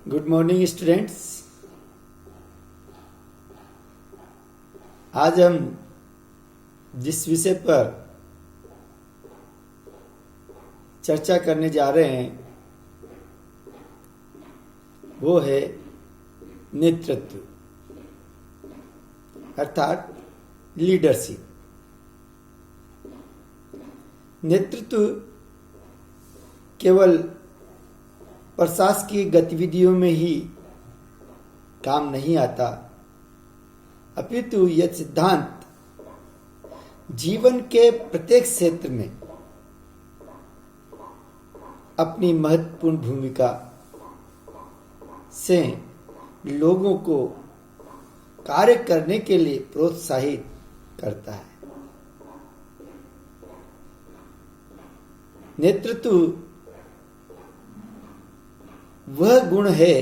Good morning students. आज हम जिस विषय पर चर्चा करने जा रहे हैं वो है नेतृत्व अर्थात लीडरशिप। नेतृत्व केवल प्रशासकीय गतिविधियों में ही काम नहीं आता, अपितु यह सिद्धांत जीवन के प्रत्येक क्षेत्र में अपनी महत्वपूर्ण भूमिका से लोगों को कार्य करने के लिए प्रोत्साहित करता है। नेतृत्व वह गुण है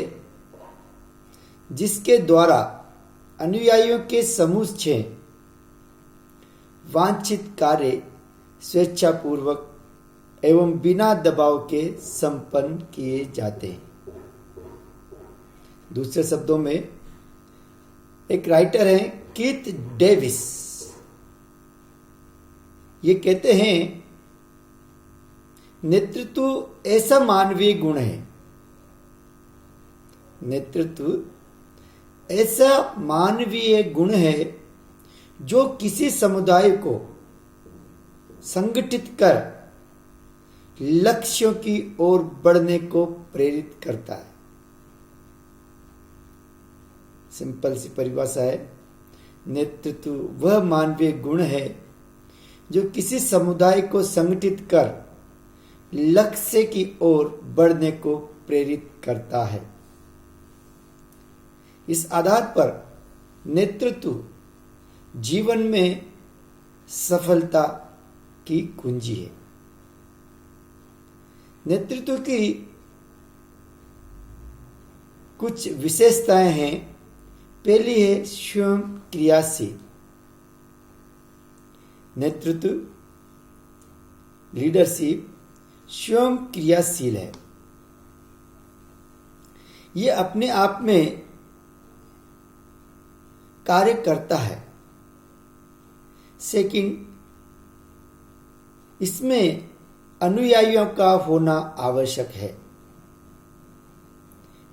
जिसके द्वारा अनुयायियों के समूह से वांछित कार्य स्वेच्छापूर्वक एवं बिना दबाव के संपन्न किए जाते हैं। दूसरे शब्दों में एक राइटर हैं कीथ डेविस, ये कहते हैं नेतृत्व ऐसा मानवीय गुण है, नेतृत्व ऐसा मानवीय गुण है जो किसी समुदाय को संगठित कर लक्ष्यों की ओर बढ़ने को प्रेरित करता है। सिंपल सी परिभाषा है, नेतृत्व वह मानवीय गुण है जो किसी समुदाय को संगठित कर लक्ष्य की ओर बढ़ने को प्रेरित करता है। इस आधार पर नेतृत्व जीवन में सफलता की कुंजी है। नेतृत्व की कुछ विशेषताएं हैं। पहली है स्वयं क्रियाशील। नेतृत्व लीडरशिप स्वयं क्रियाशील है। यह अपने आप में कार्य करता है। सेकंड, इसमें अनुयायियों का होना आवश्यक है।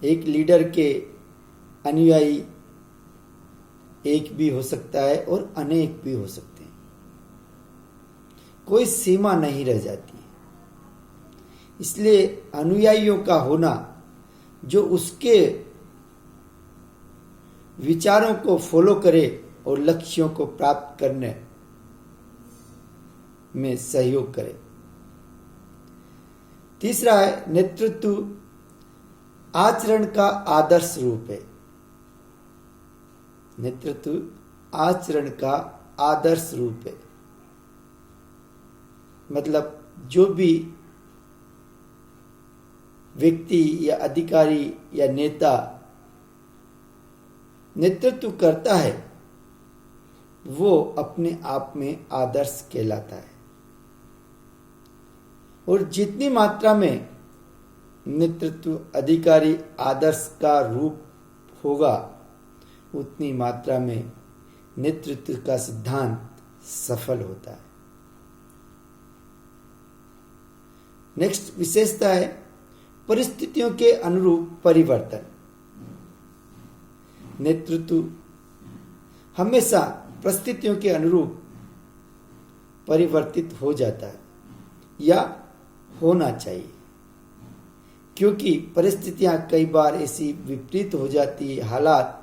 एक लीडर के अनुयायी एक भी हो सकता है और अनेक भी हो सकते हैं, कोई सीमा नहीं रह जाती है। इसलिए अनुयायियों का होना जो उसके विचारों को फॉलो करे और लक्ष्यों को प्राप्त करने में सहयोग करे। तीसरा है नेतृत्व आचरण का आदर्श रूप है। नेतृत्व आचरण का आदर्श रूप है, मतलब जो भी व्यक्ति या अधिकारी या नेता नेतृत्व करता है वो अपने आप में आदर्श कहलाता है। और जितनी मात्रा में नेतृत्व अधिकारी आदर्श का रूप होगा उतनी मात्रा में नेतृत्व का सिद्धांत सफल होता है। नेक्स्ट विशेषता है परिस्थितियों के अनुरूप परिवर्तन। नेतृत्व हमेशा परिस्थितियों के अनुरूप परिवर्तित हो जाता है या होना चाहिए, क्योंकि परिस्थितियां कई बार ऐसी विपरीत हो जाती है हालात,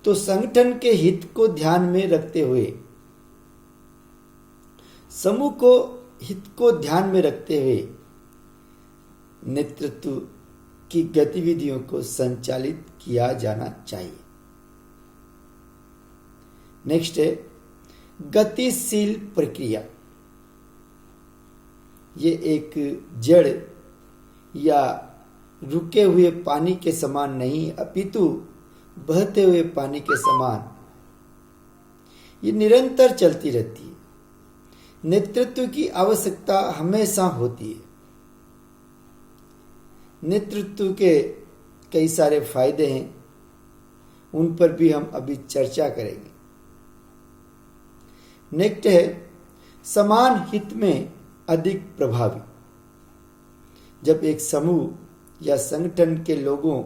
तो संगठन के हित को ध्यान में रखते हुए समूह को हित को ध्यान में रखते हुए नेतृत्व की गतिविधियों को संचालित किया जाना चाहिए। नेक्स्ट है गतिशील प्रक्रिया। ये एक जड़ या रुके हुए पानी के समान नहीं, अपितु बहते हुए पानी के समान ये निरंतर चलती रहती है। नेतृत्व की आवश्यकता हमेशा होती है। नेतृत्व के कई सारे फायदे हैं, उन पर भी हम अभी चर्चा करेंगे। नेक्स्ट है समान हित में अधिक प्रभावी। जब एक समूह या संगठन के लोगों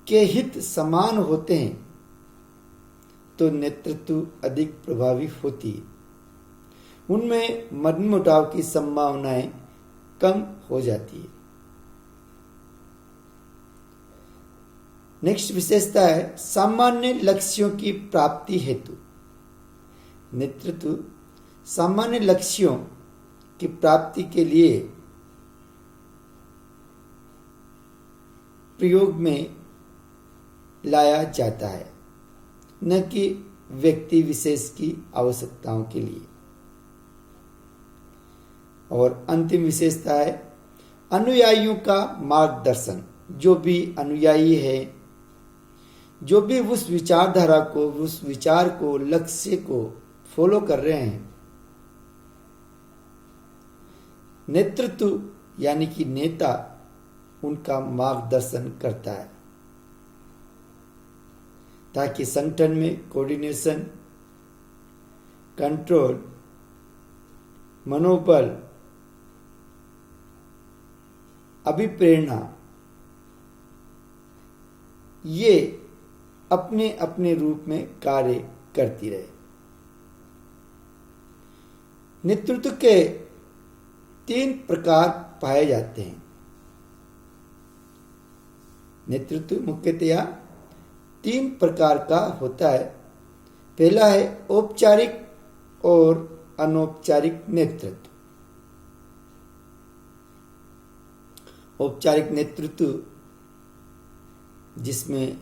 के हित समान होते हैं तो नेतृत्व अधिक प्रभावी होती है। उनमें मनमुटाव की संभावनाएं कम हो जाती है। नेक्स्ट विशेषता है सामान्य लक्ष्यों की प्राप्ति हेतु। नेतृत्व सामान्य लक्ष्यों की प्राप्ति के लिए प्रयोग में लाया जाता है, न कि व्यक्ति विशेष की आवश्यकताओं के लिए। और अंतिम विशेषता है अनुयायियों का मार्गदर्शन। जो भी अनुयायी है, जो भी उस विचारधारा को, उस विचार को, लक्ष्य को फॉलो कर रहे हैं, नेतृत्व यानी कि नेता उनका मार्गदर्शन करता है ताकि संगठन में कोऑर्डिनेशन, कंट्रोल, मनोबल, अभिप्रेरणा ये अपने अपने रूप में कार्य करती रहे। नेतृत्व के 3 प्रकार पाए जाते हैं। नेतृत्व मुख्यतया 3 प्रकार का होता है। पहला है औपचारिक और अनौपचारिक नेतृत्व। औपचारिक नेतृत्व जिसमें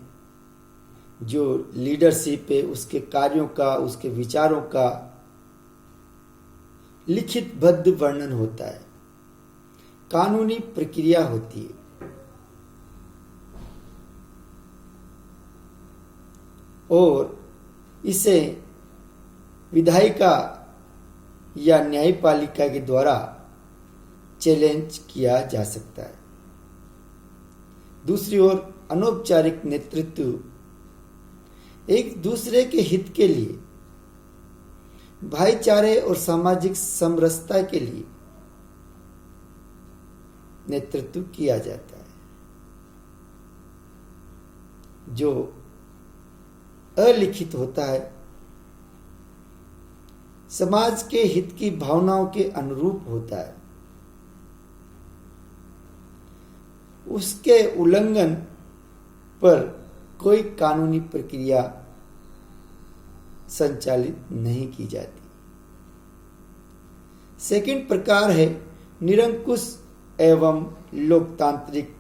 जो लीडरशिप है उसके कार्यों का, उसके विचारों का लिखितबद्ध वर्णन होता है, कानूनी प्रक्रिया होती है। और इसे विधायिका या न्यायपालिका के द्वारा चैलेंज किया जा सकता है। दूसरी ओर अनौपचारिक नेतृत्व एक दूसरे के हित के लिए, भाईचारे और सामाजिक समरसता के लिए नेतृत्व किया जाता है, जो अलिखित होता है, समाज के हित की भावनाओं के अनुरूप होता है। उसके उल्लंघन पर कोई कानूनी प्रक्रिया संचालित नहीं की जाती। सेकंड प्रकार है निरंकुश एवं लोकतांत्रिक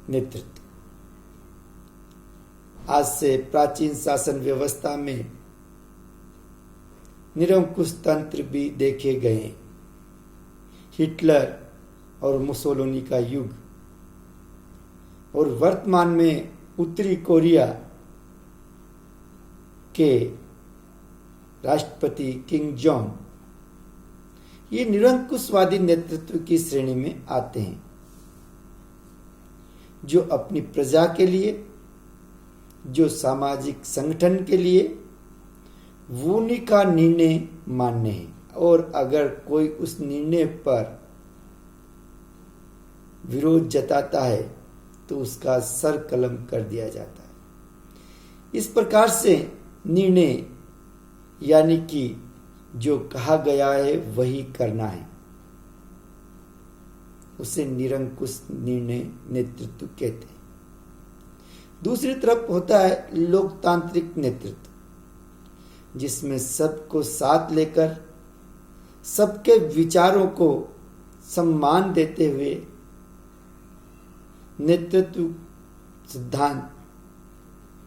नेतृत्व। आज से प्राचीन शासन व्यवस्था में निरंकुश तंत्र भी देखे गए। हिटलर और मुसोलिनी का युग और वर्तमान में उत्तरी कोरिया के राष्ट्रपति किम जोंग, ये निरंकुशवादी नेतृत्व की श्रेणी में आते हैं, जो अपनी प्रजा के लिए, जो सामाजिक संगठन के लिए उन्हीं का निर्णय मान्य है, और अगर कोई उस निर्णय पर विरोध जताता है तो उसका सर कलम कर दिया जाता है। इस प्रकार से निर्णय यानी कि जो कहा गया है वही करना है, उसे निरंकुश निर्णय नेतृत्व कहते हैं। दूसरी तरफ होता है लोकतांत्रिक नेतृत्व, जिसमें सबको साथ लेकर सबके विचारों को सम्मान देते हुए नेतृत्व सिद्धांत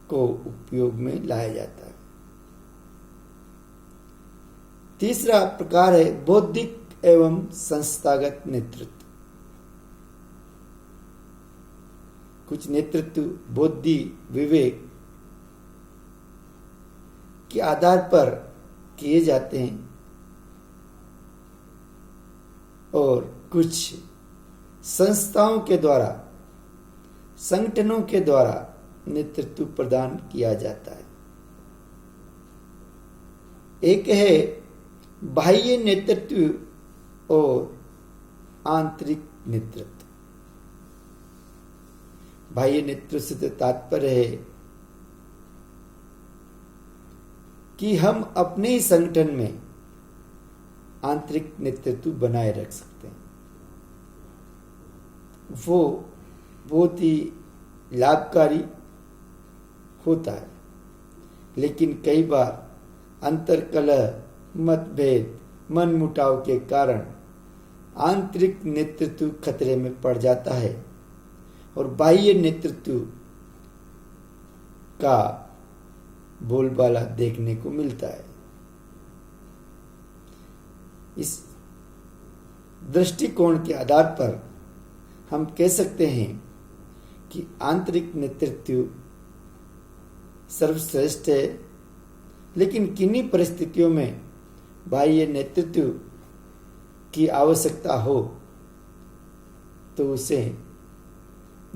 को उपयोग में लाया जाता है। तीसरा प्रकार है बौद्धिक एवं संस्थागत नेतृत्व। कुछ नेतृत्व बुद्धि विवेक के आधार पर किए जाते हैं और कुछ संस्थाओं के द्वारा संगठनों के द्वारा नेतृत्व प्रदान किया जाता है। एक है बाह्य नेतृत्व और आंतरिक नेतृत्व। बाह्य नेतृत्व से तात्पर्य है कि हम अपने ही संगठन में आंतरिक नेतृत्व बनाए रख सकते हैं। वो बहुत ही लाभकारी होता है, लेकिन कई बार अंतर्कलह, मतभेद, मनमुटाव के कारण आंतरिक नेतृत्व खतरे में पड़ जाता है और बाह्य नेतृत्व का बोलबाला देखने को मिलता है। इस दृष्टिकोण के आधार पर हम कह सकते हैं कि आंतरिक नेतृत्व सर्वश्रेष्ठ है, लेकिन किन्हीं परिस्थितियों में बाह्य नेतृत्व की आवश्यकता हो तो उसे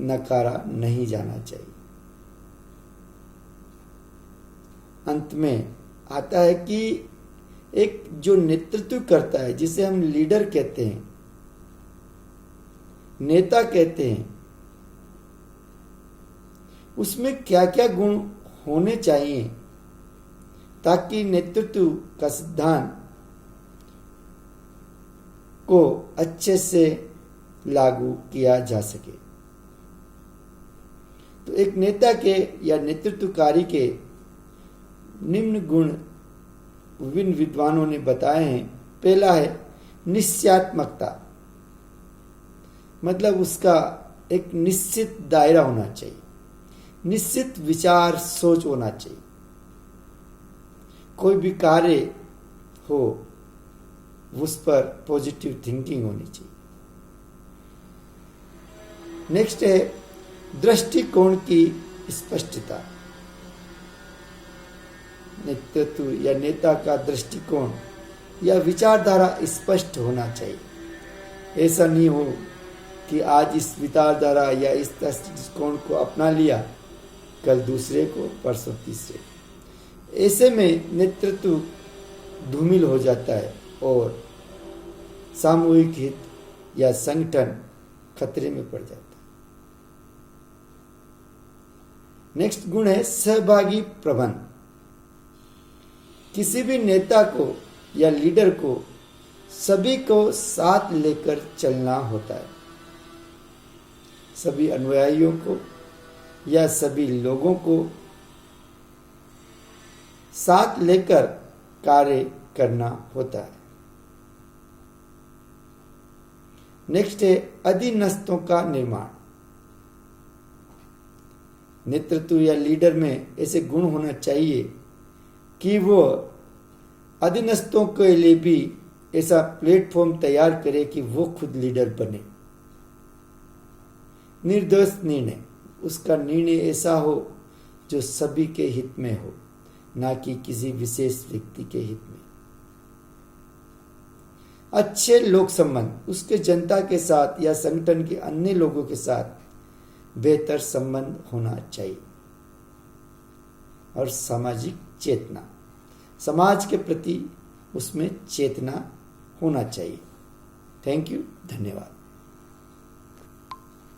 नकारा नहीं जाना चाहिए। अंत में आता है कि एक जो नेतृत्व करता है, जिसे हम लीडर कहते हैं, नेता कहते हैं, उसमें क्या क्या गुण होने चाहिए ताकि नेतृत्व का सिद्धांत को अच्छे से लागू किया जा सके। तो एक नेता के या नेतृत्वकारी के निम्न गुण विभिन्न विद्वानों ने बताए हैं। पहला है निश्चयात्मकता, मतलब उसका एक निश्चित दायरा होना चाहिए, निश्चित विचार सोच होना चाहिए। कोई भी कार्य हो उस पर पॉजिटिव थिंकिंग होनी चाहिए। नेक्स्ट है दृष्टिकोण की स्पष्टता। नेतृत्व या नेता का दृष्टिकोण या विचारधारा स्पष्ट होना चाहिए। ऐसा नहीं हो कि आज इस विचारधारा या इस दृष्टिकोण को अपना लिया, कल दूसरे को, परसों तीसरे को। ऐसे में नेतृत्व धूमिल हो जाता है और सामूहिक हित या संगठन खतरे में पड़ जाता है। नेक्स्ट गुण है सहभागी प्रबंध। किसी भी नेता को या लीडर को सभी को साथ लेकर चलना होता है। सभी अनुयायियों को या सभी लोगों को साथ लेकर कार्य करना होता है। नेक्स्ट है अधीनस्थों का निर्माण। नेतृत्व या लीडर में ऐसे गुण होना चाहिए कि वो अधीनस्थों के लिए भी ऐसा प्लेटफॉर्म तैयार करे कि वो खुद लीडर बने। निर्दोष निर्णय, उसका निर्णय ऐसा हो जो सभी के हित में हो, ना कि किसी विशेष व्यक्ति के हित में। अच्छे लोक संबंध, उसके जनता के साथ या संगठन के अन्य लोगों के साथ बेहतर संबंध होना चाहिए। और सामाजिक चेतना, समाज के प्रति उसमें चेतना होना चाहिए। थैंक यू, धन्यवाद।